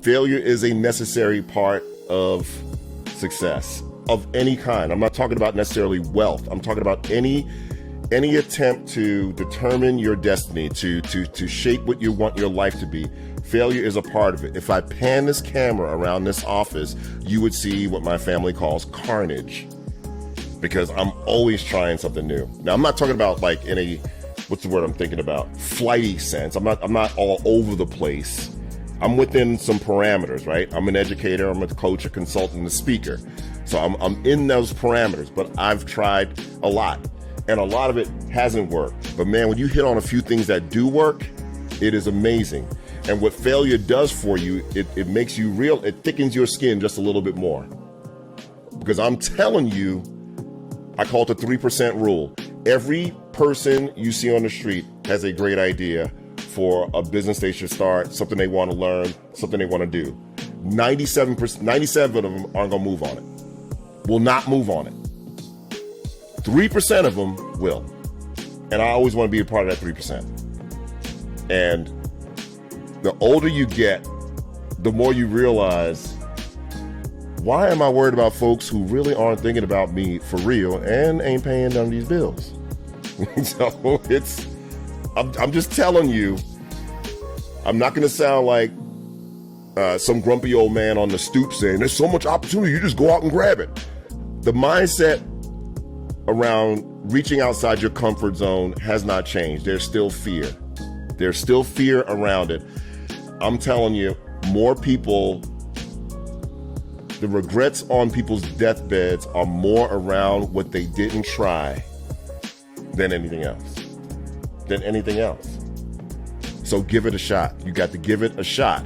Failure is a necessary part of success of any kind. I'm not talking about necessarily wealth. I'm talking about any attempt to determine your destiny, to shape what you want your life to be. Failure is a part of it. If I pan this camera around this office, you would see what my family calls carnage, because I'm always trying something new. Now, I'm not talking about like in a, what's the word I'm thinking about? Flighty sense. I'm not all over the place. I'm within some parameters, right? I'm an educator, I'm a coach, a consultant, a speaker. So I'm in those parameters, but I've tried a lot. And a lot of it hasn't worked. But man, when you hit on a few things that do work, it is amazing. And what failure does for you, it makes you real, it thickens your skin just a little bit more. Because I'm telling you, I call it the 3% rule. Every person you see on the street has a great idea for a business they should start, something they want to learn, something they want to do. 97 of them aren't gonna move on it, will not move on it. 3% of them will. And I always want to be a part of that 3%. And the older you get, the more you realize, why am I worried about folks who really aren't thinking about me for real and ain't paying none of these bills? So I'm just telling you, I'm not going to sound like some grumpy old man on the stoop saying, there's so much opportunity, you just go out and grab it. The mindset around reaching outside your comfort zone has not changed. There's still fear. There's still fear around it. I'm telling you, more people, the regrets on people's deathbeds are more around what they didn't try than anything else. So give it a shot. You got to give it a shot.